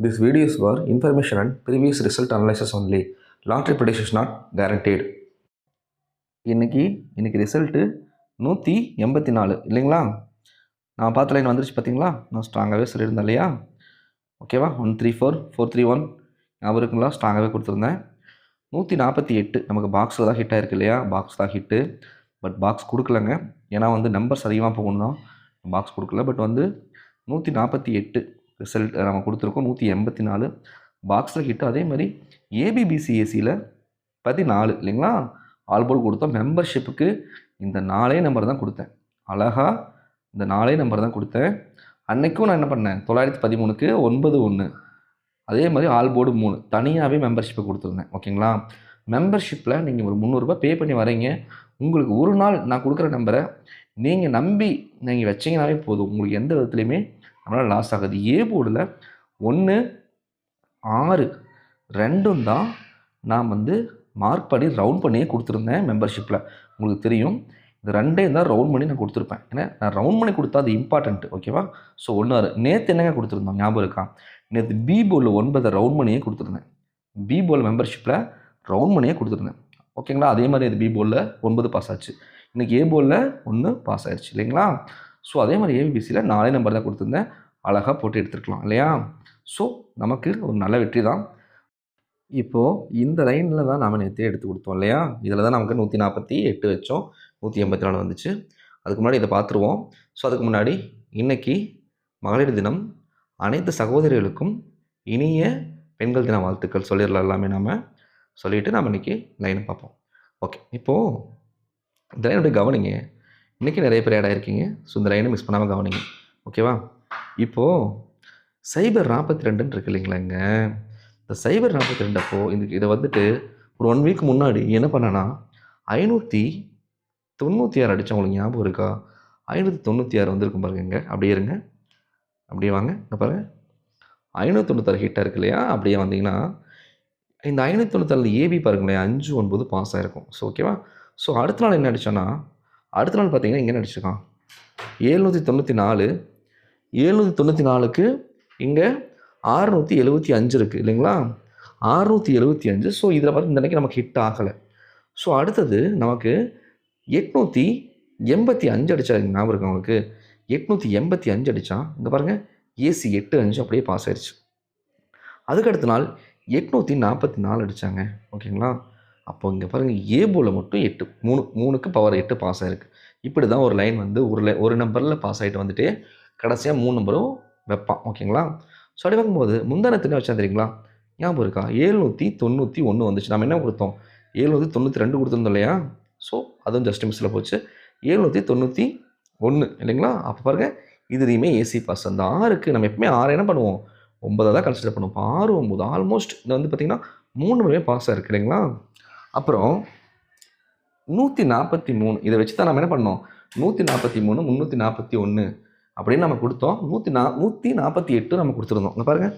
This video is for information and previous result analysis only. Long-term prediction is not guaranteed. இன்னைக்கு result 184 இல்லைங்களா? நான் பார்த்த line வந்துருச்சு பார்த்தீங்களா? நான் ஸ்ட்ராங்காகவே சொல்லியிருந்தேன் இல்லையா? ஓகேவா? 134 431 ஞாபகம் இருக்குங்களா? ஸ்ட்ராங்காகவே கொடுத்துருந்தேன். 148 நமக்கு பாக்ஸில் தான் ஹிட் ஆகிருக்கு இல்லையா? பாக்ஸ் தான் ஹிட்டு. But box கொடுக்கலங்க. ஏன்னா நம்பர்ஸ் அதிகமாக போகணும் தான் பாக்ஸ் கொடுக்கல. பட் 148 ரிசல்ட் நம்ம கொடுத்துருக்கோம். 184 பாக்ஸில் ஹிட்டு. அதே மாதிரி ஏபிபிசிஎஸ்சியில் 14 இல்லைங்களா? ஆல்போல் கொடுத்தோம். மெம்பர்ஷிப்புக்கு இந்த 4 நம்பர் தான் கொடுத்தேன். அழகாக இந்த 4 நம்பர் தான் கொடுத்தேன். அன்றைக்கும் நான் என்ன பண்ணேன், 913க்கு 91. அதே மாதிரி ஆல்போர்டு 3 தனியாகவே மெம்பர்ஷிப்பை கொடுத்துருந்தேன். ஓகேங்களா? மெம்பர்ஷிப்பில் நீங்கள் ஒரு 300 ரூபாய் பே பண்ணி வரீங்க. உங்களுக்கு ஒரு நாள் நான் கொடுக்குற நம்பரை நீங்கள் நம்பி நீங்கள் வச்சிங்கனாவே போதும். உங்களுக்கு எந்த விதத்துலையுமே நம்மளால் லாஸ் ஆகுது. ஏ போர்டில் 1 6 2 தான் நான் மார்க் பண்ணி ரவுண்ட் பண்ணியே கொடுத்துருந்தேன். மெம்பர்ஷிப்பில் உங்களுக்கு தெரியும், இந்த 2 தான் ரவுண்ட் பண்ணி நான் கொடுத்துருப்பேன். ஏன்னா நான் ரவுண்ட் பண்ணி கொடுத்தா அது இம்பார்ட்டன்ட்டு. ஓகேவா? ஸோ 1 6 நேற்று என்னங்க கொடுத்துருந்தோம் ஞாபகம் இருக்கா? நேற்று பி போர்டில் 9 ரவுண்ட் பண்ணியே கொடுத்துருந்தேன். பி போர்டில் மெம்பர்ஷிப்பில் ரவுண்ட் பண்ணியே கொடுத்துருந்தேன். ஓகேங்களா? அதே மாதிரி அது பி போர்டில் 9 பாஸ் ஆச்சு. இன்றைக்கி ஏ போர்டில் 1 பாஸ் ஆயிடுச்சு இல்லைங்களா? ஸோ அதே மாதிரி ஏபிபிசியில் 4 நம்பர் தான் கொடுத்துருந்தேன். அழகாக போட்டு எடுத்துருக்கலாம் இல்லையா? ஸோ நமக்கு ஒரு நல்ல வெற்றி தான். இப்போது இந்த லைனில் தான் நாம் நேற்றே எடுத்து கொடுத்தோம் இல்லையா? இதில் தான் நமக்கு 148 வச்சோம். 184 வந்துச்சு. அதுக்கு முன்னாடி இதை பார்த்துருவோம். ஸோ அதுக்கு முன்னாடி இன்றைக்கி மகளிர் தினம். அனைத்து சகோதரிகளுக்கும் இனிய பெண்கள் தின வாழ்த்துக்கள் சொல்லிடலாம். எல்லாமே நாம் சொல்லிவிட்டு நாம் இன்றைக்கி லைனை பார்ப்போம். ஓகே, இப்போது இந்த லைனுடைய கவனிங்க. இன்றைக்கி நிறைய பேர் ஆட் ஆகிருக்கீங்க. ஸோ இந்த லைனை மிஸ் பண்ணாமல் கவனிங்க. ஓகேவா? இப்போது சைபர் 42 இருக்கு இல்லைங்களாங்க? இந்த சைபர் 42 அப்போ இதை ஒரு 1 வீக் முன்னாடி என்ன பண்ணேன்னா 596 அடித்தேன். உங்களுக்கு ஞாபகம் இருக்கா? 596 வந்திருக்கும் பாருங்க. அப்படியே இருங்க, அப்படியே வாங்க. இங்கே பாருங்கள், 596 ஹிட்டாக இருக்கு இல்லையா? அப்படியே வந்தீங்கன்னா இந்த 596 ஏபி பாருங்களேன், 5 9 பாஸ் ஆகிருக்கும். ஸோ ஓகேவா? ஸோ அடுத்த நாள் என்ன அடித்தோன்னா, அடுத்த நாள் பார்த்தீங்கன்னா இங்கே என்ன அடிச்சிருக்கான், 794. 794க்கு இங்கே 675 இருக்குது இல்லைங்களா? 675. ஸோ இதில் பார்த்து இந்த அன்றைக்கி நமக்கு ஹிட் ஆகலை. ஸோ அடுத்தது நமக்கு 885 அடித்தாரு. ஞாபகம் இருக்கு உங்களுக்கு? 885 அடித்தான். இங்கே பாருங்கள், ஏசி 85 அப்படியே பாஸ் ஆயிடுச்சு. அதுக்கு அடுத்த நாள் 844 அடித்தாங்க. ஓகேங்களா? அப்போ இங்கே பாருங்கள், ஏ போல் மட்டும் 8 3க்கு பவர் 8 பாஸ் ஆகிருக்கு. இப்படி தான் ஒரு லைன் ஒரு நம்பரில் பாஸ் ஆகிட்டு வந்துட்டு கடைசியாக 3 நம்பரும் வைப்பான். ஓகேங்களா? ஸோ அப்படி பார்க்கும்போது முந்தானத்து என்ன வச்சா தெரியுங்களா? ஞாபகம் இருக்கா? 791 வந்துச்சு. நம்ம என்ன கொடுத்தோம்? 792 கொடுத்துருந்தோம் இல்லையா? ஸோ அதுவும் ஜஸ்ட் மிஸ்ஸில் போச்சு. 791 இல்லைங்களா? அப்போ பாருங்கள், இதுலேயுமே ஏசி பாஸ். அந்த 6க்கு நம்ம எப்பவுமே 6 என்ன பண்ணுவோம், 9 தான் கன்சிடர் பண்ணுவோம். இப்போ 6 9 ஆல்மோஸ்ட் இது பார்த்திங்கன்னா 3 முறையே பாஸ் ஆகிருக்கு இல்லைங்களா? அப்புறம் 143 இதை வச்சு தான் நம்ம என்ன பண்ணோம், 143 341 அப்படின்னு நம்ம கொடுத்தோம். 148 நம்ம கொடுத்துருந்தோம். இங்கே பாருங்கள்.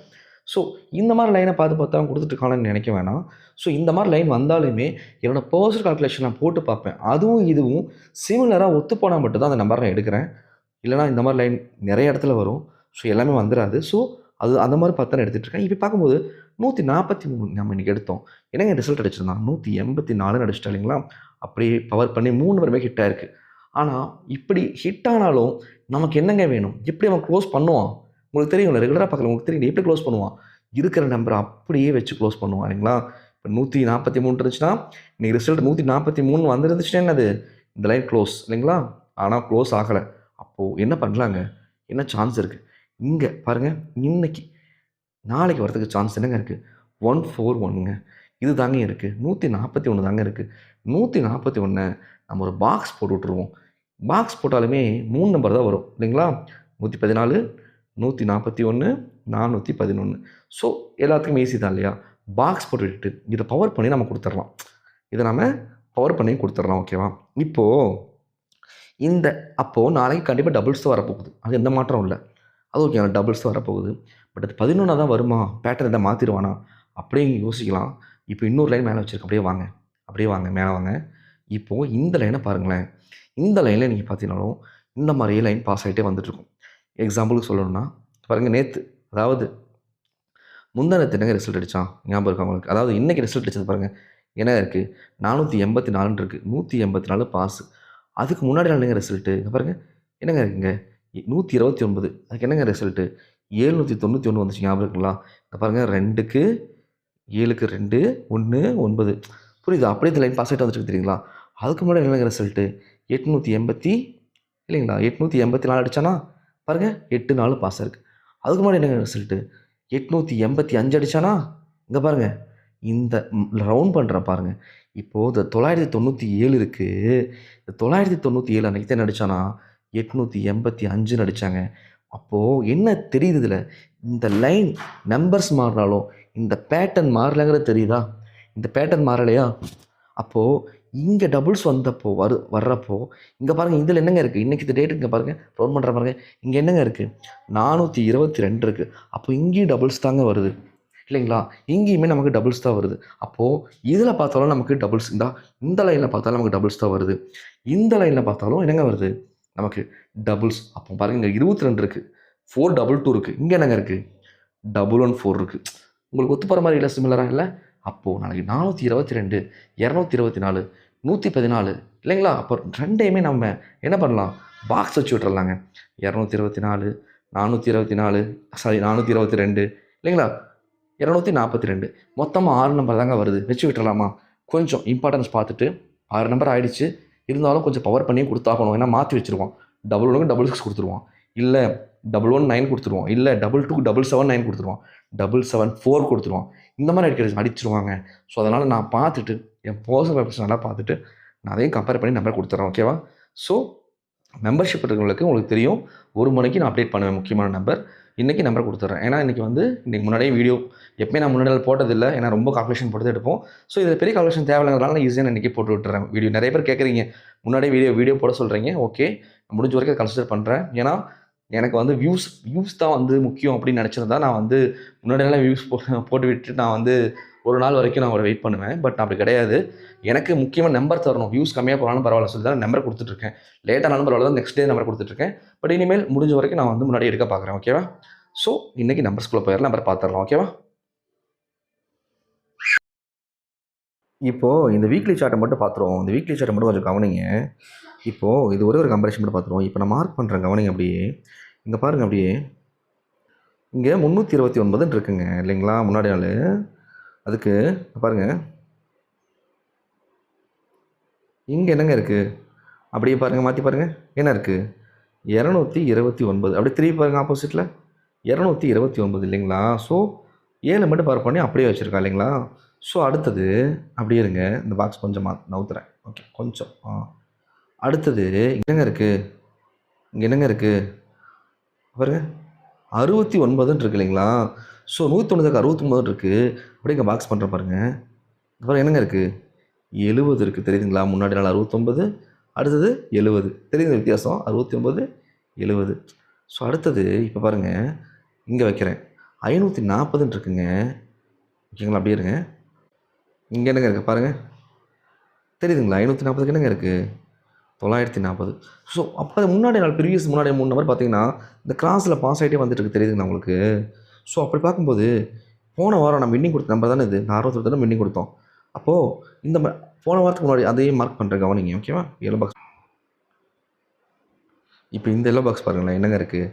ஸோ இந்த மாதிரி லைனை பார்த்து கொடுத்துட்ருக்கானு நினைக்க வேணாம். ஸோ இந்த மாதிரி லைன் வந்தாலுமே என்னோடய பர்சனல் கால்குலேஷன் நான் போட்டு பார்ப்பேன். அதுவும் இதுவும் சிமிலராக ஒத்துப்போனால் மட்டும்தான் அந்த நம்பரை நான் எடுக்கிறேன். இல்லைனா இந்த மாதிரி லைன் நிறைய இடத்துல வரும். ஸோ எல்லாமே வந்துடாது. ஸோ அது அந்த மாதிரி பார்த்து தான் எடுத்துகிட்ருக்கேன். இப்போ பார்க்கும்போது 143 நம்ம இன்றைக்கி எடுத்தோம். என்னங்க ரிசல்ட் அடிச்சிருந்தான், 184 அடிச்சிட்டா இல்லைங்களா? அப்படியே பவர் பண்ணி 3 பேருமே ஹிட் ஆகிருக்கு. ஆனால் இப்படி ஹிட் ஆனாலும் நமக்கு என்னங்க வேணும், எப்படி அவன் க்ளோஸ் பண்ணுவான்? உங்களுக்கு தெரியும்ல, ரெகுலராக பார்க்கல, உங்களுக்கு தெரியும் எப்படி க்ளோஸ் பண்ணுவான். இருக்கிற நம்பரை அப்படியே வச்சு க்ளோஸ் பண்ணுவான் இல்லைங்களா? இப்போ 143 இருந்துச்சுன்னா இன்றைக்கி ரிசல்ட் 143 வந்துருந்துச்சுன்னா என்னது, இந்த லைன் க்ளோஸ் இல்லைங்களா? ஆனால் க்ளோஸ் ஆகலை. அப்போது என்ன பண்ணலாங்க, என்ன சான்ஸ் இருக்குது? இங்கே பாருங்கள், இன்னைக்கு நாளைக்கு வரதுக்கு சான்ஸ் என்னங்க இருக்குது? 141ங்க. இது தாங்க இருக்குது. 141 தாங்க இருக்குது. 141 நம்ம ஒரு பாக்ஸ் போட்டு விட்ருவோம். பாக்ஸ் போட்டாலுமே 3 நம்பர் தான் வரும் இல்லைங்களா? 114 141 411. ஸோ எல்லாத்துக்கும் ஈஸி தான் இல்லையா? பாக்ஸ் போட்டு விட்டுட்டு இதை பவர் பண்ணி நம்ம கொடுத்துடலாம். இதை நம்ம பவர் பண்ணி கொடுத்துடலாம். ஓகேவா? அப்போது நாளைக்கு கண்டிப்பாக டபுள்ஸ் தான் வரப்போகுது. அது எந்த மாற்றம் இல்லை. அது ஓகே, டபுள்ஸ் தான் வரப்போகுது. பட் அது 11 தான் வருமா, பேட்டர்ன் எதாவது மாற்றிடுவானா அப்படியே யோசிக்கலாம். இப்போ இன்னொரு லைன் மேலே வச்சுருக்கேன். அப்படியே வாங்க மேலே வாங்க. இப்போது இந்த லைனை பாருங்களேன். இந்த லைனில் நீங்கள் பார்த்தீங்கன்னாலும் இந்த மாதிரியே லைன் பாஸ் ஆகிட்டே வந்துட்டுருக்கும். எக்ஸாம்பிளுக்கு சொல்லணும்னா பாருங்கள், நேற்று அதாவது முந்தானத்து என்னங்க ரிசல்ட் அடித்தான் ஞாபகம் இருக்கா உங்களுக்கு? அதாவது இன்றைக்கி ரிசல்ட் அடிச்சது பாருங்கள் என்ன இருக்குது, 484 இருக்குது, 184 பாஸு. அதுக்கு முன்னாடி நாள் என்னங்க ரிசல்ட்டு இங்கே பாருங்கள் என்னங்க இருக்குங்க 129, அதுக்கு என்னங்க ரிசல்ட்டு 791 வந்துச்சு ஞாபகம் இருக்குங்களா? இங்கே பாருங்கள் 2க்கு 7க்கு 2 1 9 புரியுது? அப்படியே இந்த லைன் பாஸ் ஆகிட்டு வந்துட்டு தெரியுங்களா? அதுக்கு முன்னாடி என்னங்க ரிசல்ட்டு 880 இல்லைங்களா? 884 அடித்தானா பாருங்கள் 8 4 பாஸ் இருக்குது. அதுக்கு முன்னாடி என்னங்க ரிசல்ட்டு 885 அடித்தானா இங்கே பாருங்கள் இந்த ரவுண்ட் பண்ணுறேன் பாருங்கள். இப்போது இந்த 997 இருக்குது. இந்த 997 அன்றைக்கி தான் அடித்தானா 885 அடித்தாங்க. அப்போது என்ன தெரியுது இதில், இந்த லைன் நம்பர்ஸ் மாறினாலும் இந்த பேட்டர்ன் மாறலைங்கிறது தெரியுதா? இந்த பேட்டர்ன் மாறலையா? அப்போது இங்கே டபுள்ஸ் வந்தப்போ வர்றப்போ இங்கே பாருங்கள் இதில் என்னங்க இருக்குது, இன்றைக்கி இந்த டேட்டு இங்கே பாருங்கள் ரவுண்ட் பண்ணுற பாருங்கள் இங்கே என்னங்க இருக்குது 422 இருக்குது. அப்போ இங்கேயும் டபுள்ஸ் தாங்க வருது இல்லைங்களா? இங்கேயுமே நமக்கு டபுள்ஸ் தான் வருது. அப்போது இதில் பார்த்தாலும் நமக்கு டபுள்ஸ் இந்த லைனில் பார்த்தாலும் நமக்கு டபுள்ஸ் தான் வருது. இந்த லைனில் பார்த்தாலும் என்னங்க வருது நமக்கு டபுள்ஸ். அப்போ பாருங்கள் இங்கே 22 இருக்குது, 422 இருக்குது, இங்கே என்னங்க இருக்குது 114 இருக்குது. உங்களுக்கு ஒத்து போகிற மாதிரி இல்லை, சிமிலராக இல்லை? அப்போது நாளைக்கு 422 224 114 இல்லைங்களா? அப்போ ரெண்டையுமே நம்ம என்ன பண்ணலாம், பாக்ஸ் வச்சு விட்டுறலாங்க. 224 424 422 இல்லைங்களா? 242 மொத்தமாக 6 நம்பர் தாங்க வருது, வச்சு விட்டுறலாமா? கொஞ்சம் இம்பார்ட்டன்ஸ் பார்த்துட்டு 6 நம்பர் ஆகிடுச்சு, இருந்தாலும் கொஞ்சம் பவர் பண்ணி கொடுத்தாகணும். ஏன்னா மாற்றி வச்சுருவான், 11க்கு 66 கொடுத்துருவான், இல்லை 11 கொடுத்துருவான், இல்லை 22 779 கொடுத்துருவான், 774 கொடுத்துருவான். இந்த மாதிரி அடிச்சிருவாங்க. ஸோ அதனால் நான் பார்த்துட்டு என் பர்சனல் பேப்பர்ஸ் நல்லா பார்த்துட்டு நான் அதையும் கம்பேர் பண்ணி நம்பர் கொடுத்துட்றேன். ஓகேவா? ஸோ மெம்பர்ஷிப் இருக்கிறவங்களுக்கு உங்களுக்கு தெரியும் 1 மணிக்கு நான் அப்டேட் பண்ணுவேன் முக்கியமான நம்பர். இன்றைக்கி நம்பர் கொடுத்துட்றேன். ஏன்னா இன்றைக்கி முன்னாடியே வீடியோ எப்போயும் நான் முன்னாடி போட்டதில்லை, ஏன்னா ரொம்ப கால்குலேஷன் போட்டு எடுப்போம். ஸோ இதில் பெரிய கால்குலேஷன் தேவையில்லைங்கிறதுனால நான் ஈஸியாக இன்றைக்கி போட்டு விட்டுறேன் வீடியோ. நிறைய பேர் கேட்குறீங்க முன்னாடியே வீடியோ போட சொல்கிறீங்க. ஓகே, முடிஞ்ச வரைக்கும் கன்சிடர் பண்ணுறேன். ஏன்னா எனக்கு வியூஸ் தான் முக்கியம் அப்படின்னு நினச்சிருந்தா நான் முன்னாடியெல்லாம் வியூஸ் போட்டு விட்டு நான் ஒரு நாள் வரைக்கும் நான் வெயிட் பண்ணுவேன். பட் அப்படி கிடையாது. எனக்கு முக்கியமாக நம்பர் தரணும். வியூஸ் கம்மியாக போனாலும் பரவாயில்ல சொல்லி தான் நம்பர் கொடுத்துட்ருக்கேன். லேட்டானாலும் பரவாயில்ல தான் நெக்ஸ்ட் டே நம்பர் கொடுத்துட்ருக்கேன். பட் இனிமேல் முடிஞ்ச வரைக்கும் நான் முன்னாடி எடுக்க பார்க்குறேன். ஓகேவா? ஸோ இன்றைக்கி நம்பர்ஸ்குள்ளே போயிடலாம், நம்பர் பார்த்துடலாம். ஓகேவா? இப்போது இந்த வீக்லி சார்ட்டை மட்டும் பார்த்துருவோம். இந்த வீக்லி சார்ட்டை மட்டும் கொஞ்சம் கவனிங்க. இப்போது இது ஒரே ஒரு கம்பேரிஷன் மட்டும் பார்த்துருவோம். இப்போ நான் மார்க் பண்ணுறேன், கவனிங்க. அப்படியே இங்கே பாருங்கள், அப்படியே இங்கே 329 இருக்குங்க இல்லைங்களா? முன்னாடி நாள் அதுக்கு பாருங்கள் இங்கே என்னங்க இருக்குது, அப்படியே பாருங்கள், மாற்றி பாருங்கள் என்ன இருக்குது 229. அப்படியே திருப்பி பாருங்கள் ஆப்போசிட்டில் 229 இல்லைங்களா? ஸோ 7 மட்டும் பவர் பண்ணி அப்படியே வச்சுருக்கா இல்லைங்களா? ஸோ அடுத்தது அப்படியே இருங்க, இந்த பாக்ஸ் கொஞ்சம் நவுத்துறேன். ஓகே, கொஞ்சம் அடுத்தது என்னங்க இருக்குது, இங்கே என்னங்க இருக்குது பாருங்கள் 69 இருக்கு இல்லைங்களா? ஸோ 190க்கு 69 இருக்குது. அப்படியே இங்கே பாக்ஸ் பண்ணுற பாருங்கள். அப்புறம் என்னங்க இருக்குது 70 இருக்குது, தெரியுதுங்களா? முன்னாடி நாள் 69, அடுத்தது 70, தெரியுது வித்தியாசம் 69 70. ஸோ அடுத்தது இப்போ பாருங்கள் இங்கே வைக்கிறேன் 540 இருக்குங்க. ஓகேங்களா? அப்படியே இருங்க, இங்கே என்னங்க இருக்குது பாருங்கள், தெரியுதுங்களா? 540க்கு என்னங்க இருக்குது 940. ஸோ அப்போ முன்னாடி நாள் முன்னாடி 3 நம்பர் பார்த்தீங்கன்னா இந்த கிராஸில் பாஸ் ஆகிட்டே வந்துட்டு இருக்கு, தெரியுதுங்களா உங்களுக்கு? ஸோ அப்படி பார்க்கும்போது போன வாரம் நம்ம வின்னிங் கொடுத்த நம்பர் தானே இது, 61 தான் வின்னிங் கொடுத்தோம். அப்போது இந்த போன வாரத்துக்கு முன்னாடி அதையும் மார்க் பண்ணுறேன், கவனிங்க. ஓகேவா? Yellow box. இப்போ இந்த எல்லோ பாக்ஸ் பாருங்களேன், என்னங்க இருக்குது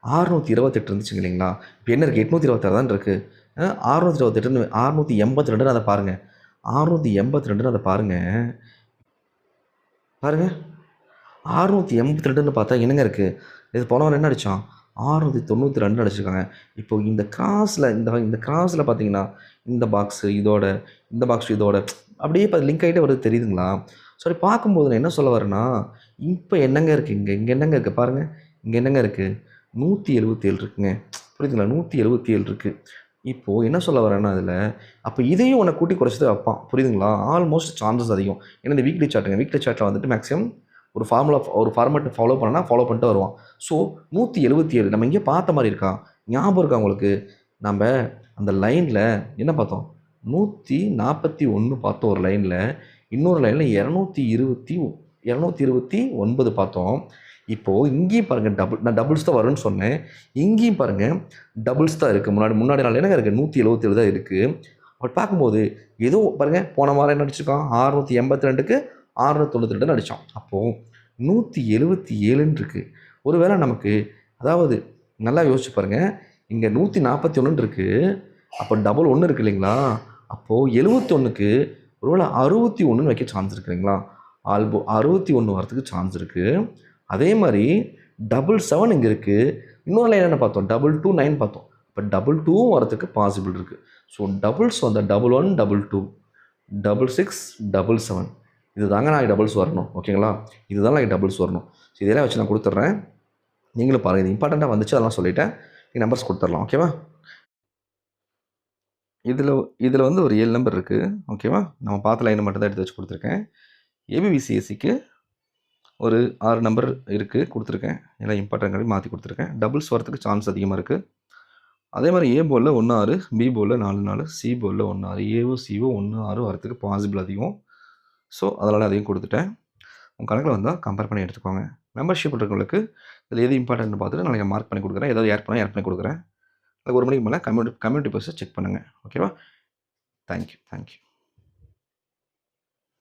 628 இருந்துச்சுங்க இல்லைங்களா? இப்போ என்ன இருக்குது 826 தான் இருக்குது. 628 682 அதை பாருங்கள், 682 அதை பாருங்கள். பாருங்கள் 682 பார்த்தா என்னங்க இருக்குது, இது போனவன் என்ன அடித்தான் 692 அடிச்சிருக்காங்க. இப்போது இந்த கிராஸில் இந்த கிராஸில் பார்த்தீங்கன்னா இந்த பாக்ஸு இதோட, இந்த பாக்ஸ் இதோட அப்படியே இப்போ லிங்க் ஆகிட்டே வருது, தெரியுதுங்களா? ஸோ அப்படி பார்க்கும்போது நான் என்ன சொல்ல வரேன்னா, இப்போ என்னங்க இருக்குது, இங்கே என்னங்க இருக்குது பாருங்கள், இங்கே என்னங்க இருக்குது 177 இருக்குங்க, புரியுதுங்களா? 177 இருக்குது. இப்போது என்ன சொல்ல வரேன்னா அதில், அப்போ இதையும் உன்னை கூட்டி குறைச்சது வைப்பான், புரியுதுங்களா? ஆல்மோஸ்ட் சான்சஸ் அதிகம். ஏன்னா இந்த வீக்லி சார்ட்டில் மேக்ஸிமம் ஒரு ஃபார்மேட் ஃபாலோ பண்ணிட்டு வருவான். ஸோ 177 நம்ம இங்கே பார்த்த மாதிரி இருக்கா, ஞாபகம் இருக்கா உங்களுக்கு? நம்ம அந்த லைனில் என்ன பார்த்தோம் 141 பார்த்தோம் ஒரு லைனில், இன்னொரு லைனில் 229 பார்த்தோம். இப்போது இங்கேயும் பாருங்கள் நான் டபுள்ஸ் தான் வரும்னு சொன்னேன். இங்கேயும் பாருங்கள் டபுள்ஸ் தான் இருக்குது. முன்னாடி நாள் என்னங்க இருக்குது 177 தான் இருக்குது. அப்படி பார்க்கும்போது ஏதோ பாருங்கள் போன வாரம் என்ன அடிச்சிருக்கான் 682க்கு 692 அடித்தான். அப்போது 177ன்னு இருக்குது. ஒருவேளை நமக்கு அதாவது நல்லா யோசிச்சு பாருங்கள், இங்கே 141 இருக்குது. அப்போ டபுள் 1 இருக்குது இல்லைங்களா? அப்போது 71க்கு ஒருவேளை 61ன்னு வைக்க சான்ஸ் இருக்குது இல்லைங்களா? 61 வரத்துக்கு சான்ஸ் இருக்குது. அதே மாதிரி 77 இங்கே இருக்குது. இன்னொரு லைன் என்ன பார்த்தோம் 229 பார்த்தோம். இப்போ 22 வரத்துக்கு பாசிபிள் இருக்குது. ஸோ டபுள்ஸ் வந்த 11, 22, 66, 77 இது தாங்க நான் டபுள்ஸ் வரணும். ஓகேங்களா? இதுதான் நான் டபுள்ஸ் வரணும். ஸோ இதெல்லாம் வச்சு நான் கொடுத்துட்றேன். நீங்களும் பாருங்கள். இது இம்பார்ட்டண்ட்டாக வந்துச்சு, அதெல்லாம் சொல்லிட்டேன். நீங்கள் நம்பர்ஸ் கொடுத்துடலாம். ஓகேவா? இதில் வந்து ஒரு 7 நம்பர் இருக்குது. ஓகேவா? நம்ம பார்த்த லைனை மட்டும் தான் எடுத்து வச்சு கொடுத்துருக்கேன். ஏபிபிசிஎஸ்சிக்கு ஒரு 6 நம்பர் இருக்குது கொடுத்துருக்கேன். எல்லாம் இம்பார்ட்டன்ட் மாற்றி கொடுத்துருக்கேன். டபுள்ஸ் வரத்துக்கு சான்ஸ் அதிகமாக இருக்குது. அதே மாதிரி ஏ போலில் 1 6, பி போலில் 4 4, சி போலில் 1 6, ஏவோ சிவோ 1 6 வரத்துக்கு பாசிபிள் அதிகம். ஸோ அதனால் அதையும் கொடுத்துட்டேன். உங்கள் கணக்கில் வந்தால் கம்பேர் பண்ணி எடுத்துக்கோங்க. மெம்பர்ஷிப் இருக்கிறவங்களுக்கு இதில் எது இம்பார்ட்டன்ட்னு பார்த்துட்டு நாளைக்கு மார்க் பண்ணி கொடுக்குறேன். ஏதாவது ஏட் பண்ணி கொடுக்குறேன். அதுக்கு 1 மணிக்கு மேலே கம்யூனிட்டி போஸ்ட்டை செக் பண்ணுங்கள். ஓகேவா? தேங்க்யூ.